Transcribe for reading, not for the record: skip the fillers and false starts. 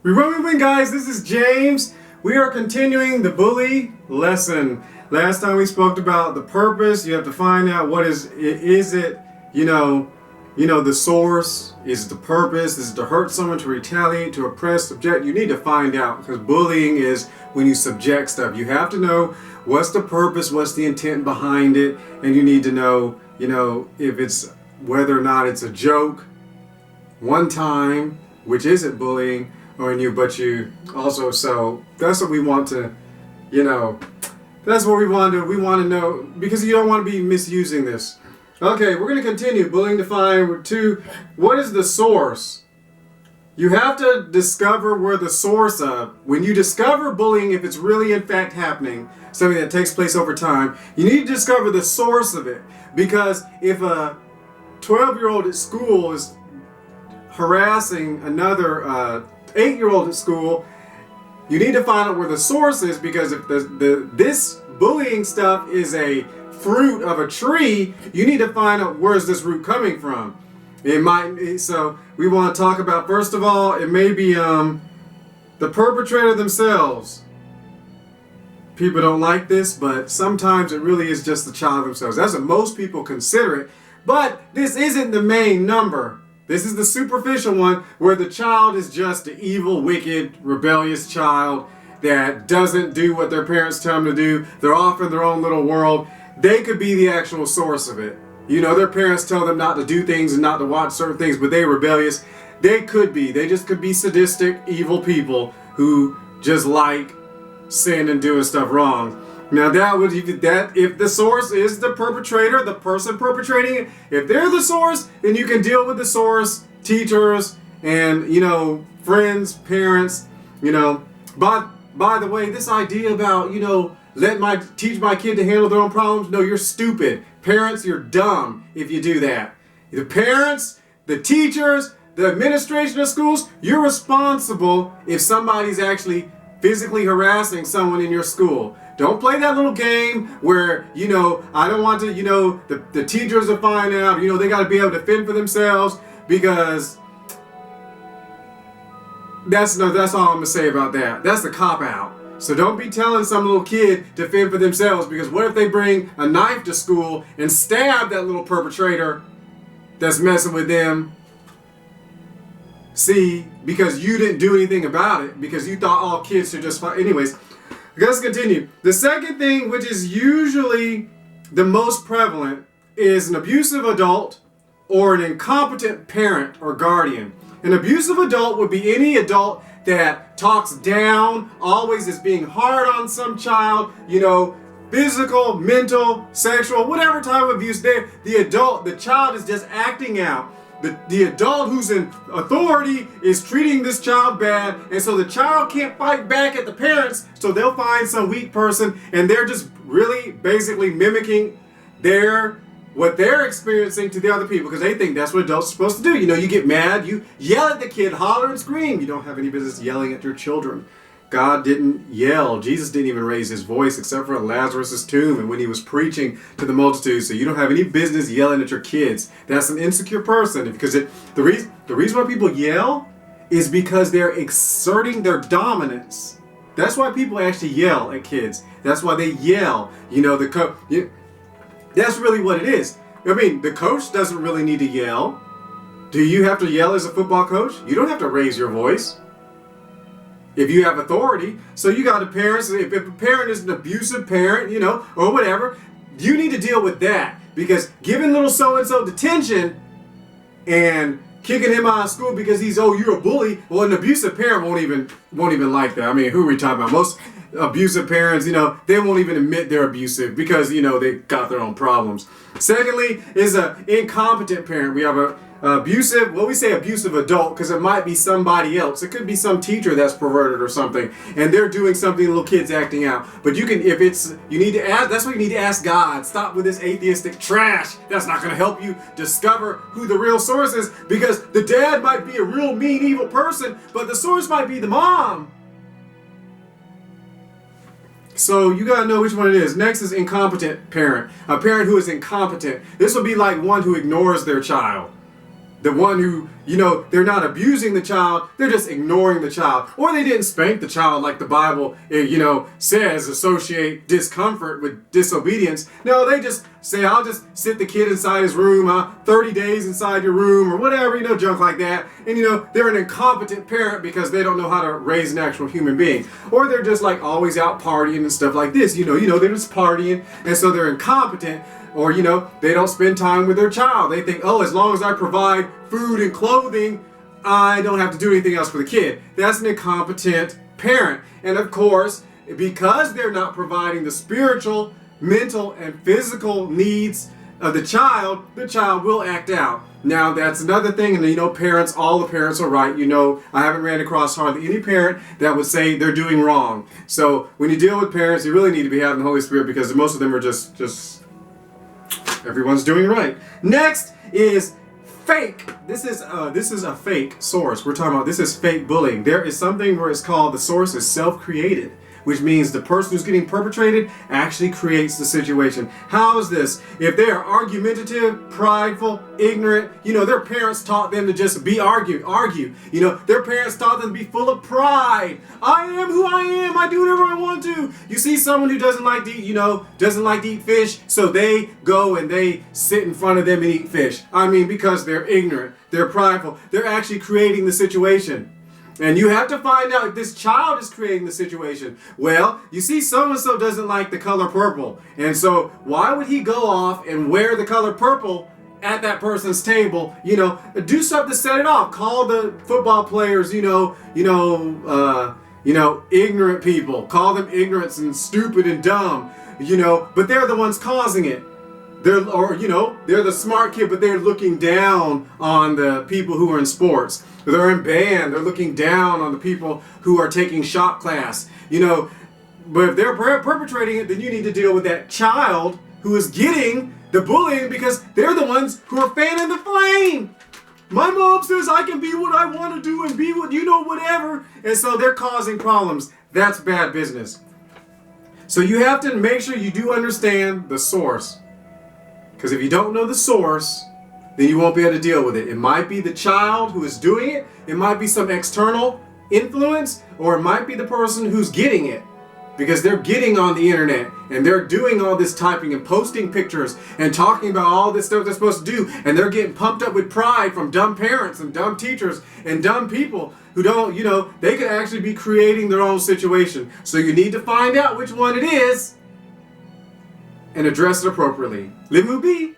Remember, guys, this is James. We are continuing the bully lesson. Last time we spoke about the purpose. You have to find out what is it, the source? Is it the purpose? Is it to hurt someone, to retaliate, to oppress, subject? You need to find out, because bullying is when you subject stuff. You have to know what's the purpose, what's the intent behind it, and you need to know, if it's whether or not it's a joke, one time, which isn't bullying, on you, but you also, so that's what we want to, that's what we want to know, because you don't want to be misusing this. Okay, we're going to continue. Bullying defined. 2, what is the source? You have to discover where the source of, when you discover bullying, if it's really in fact happening, something that takes place over time, you need to discover the source of it. Because if a 12-year-old at school is harassing another 8-year-old at school, you need to find out where the source is, because if this bullying stuff is a fruit of a tree, you need to find out where's this root coming from. So we want to talk about, first of all, it may be the perpetrator themselves. People don't like this, but sometimes it really is just the child themselves. That's what most people consider it, but this isn't the main number. This is the superficial one, where the child is just an evil, wicked, rebellious child that doesn't do what their parents tell them to do. They're off in their own little world. They could be the actual source of it. Their parents tell them not to do things and not to watch certain things, but they're rebellious. They could be. They just could be sadistic, evil people who just like sin and doing stuff wrong. Now if the source is the perpetrator, the person perpetrating it, if they're the source, then you can deal with the source, teachers, and friends, parents. By the way, this idea about teach my kid to handle their own problems, no, you're stupid. Parents, you're dumb if you do that. The parents, the teachers, the administration of schools, you're responsible if somebody's actually physically harassing someone in your school. Don't play that little game where, I don't want to, the teachers will find out, they got to be able to fend for themselves, because that's all I'm going to say about that. That's the cop-out. So don't be telling some little kid to fend for themselves, because what if they bring a knife to school and stab that little perpetrator that's messing with them? See, because you didn't do anything about it, because you thought all kids should just fight. Anyways, let's continue. The second thing, which is usually the most prevalent, is an abusive adult or an incompetent parent or guardian. An abusive adult would be any adult that talks down, always is being hard on some child, physical, mental, sexual, whatever type of abuse there. The child is just acting out. The adult who's in authority is treating this child bad, and so the child can't fight back at the parents, so they'll find some weak person, and they're just really basically mimicking what they're experiencing to the other people, because they think that's what adults are supposed to do. You get mad, you yell at the kid, holler and scream. You don't have any business yelling at your children. God didn't yell. Jesus didn't even raise his voice except for at Lazarus' tomb and when he was preaching to the multitude. So you don't have any business yelling at your kids. That's an insecure person, because the reason why people yell is because they're exerting their dominance. That's why people actually yell at kids. That's why they yell. That's really what it is. The coach doesn't really need to yell. Do you have to yell as a football coach? You don't have to raise your voice if you have authority. So you got the parents. If a parent is an abusive parent, or whatever, you need to deal with that, because giving little so-and-so detention and kicking him out of school because you're a bully. Well, an abusive parent won't even like that. Who are we talking about? Most abusive parents, they won't even admit they're abusive, because they got their own problems. Secondly is an incompetent parent. We have we say abusive adult, because it might be somebody else. It could be some teacher that's perverted or something, and they're doing something, little kids acting out. But you need to ask, that's why you need to ask God. Stop with this atheistic trash. That's not going to help you discover who the real source is, because the dad might be a real mean, evil person, but the source might be the mom. So you got to know which one it is. Next is incompetent parent. A parent who is incompetent. This will be like one who ignores their child. the one who, they're not abusing the child, they're just ignoring the child. Or they didn't spank the child like the Bible, says, associate discomfort with disobedience. No, they just say, I'll just sit the kid inside his room, 30 days inside your room, or whatever, junk like that. And, they're an incompetent parent because they don't know how to raise an actual human being. Or they're just like always out partying and stuff like this. They're just partying, and so they're incompetent. Or, they don't spend time with their child. They think, oh, as long as I provide food and clothing, I don't have to do anything else for the kid. That's an incompetent parent. And of course, because they're not providing the spiritual, mental, and physical needs of the child will act out. Now, that's another thing. And parents, all the parents are right. I haven't ran across hardly any parent that would say they're doing wrong. So when you deal with parents, you really need to be having the Holy Spirit, because most of them are just everyone's doing right. Next is fake. This is a fake source. We're talking about, this is fake bullying. There is something where it's called, the source is self-created, which means the person who's getting perpetrated actually creates the situation. How is this? If they are argumentative, prideful, ignorant, their parents taught them to just be argue. Their parents taught them to be full of pride. I am who I am. I do whatever I want to. You see someone who doesn't like to eat, doesn't like to eat fish, so they go and they sit in front of them and eat fish. Because they're ignorant, they're prideful. They're actually creating the situation. And you have to find out if this child is creating the situation. Well, you see, so-and-so doesn't like the color purple. And so why would he go off and wear the color purple at that person's table? Do something to set it off. Call the football players, ignorant people. Call them ignorant and stupid and dumb, but they're the ones causing it. They're the smart kid, but they're looking down on the people who are in sports. They're in band. They're looking down on the people who are taking shop class. But if they're perpetrating it, then you need to deal with that child who is getting the bullying, because they're the ones who are fanning the flame. My mom says I can be what I want to do and be what, whatever. And so they're causing problems. That's bad business. So you have to make sure you do understand the source. Because if you don't know the source, then you won't be able to deal with it. It might be the child who is doing it. It might be some external influence, or it might be the person who's getting it. Because they're getting on the internet and they're doing all this typing and posting pictures and talking about all this stuff they're supposed to do. And they're getting pumped up with pride from dumb parents and dumb teachers and dumb people who don't, they could actually be creating their own situation. So you need to find out which one it is and address it appropriately. Nemu.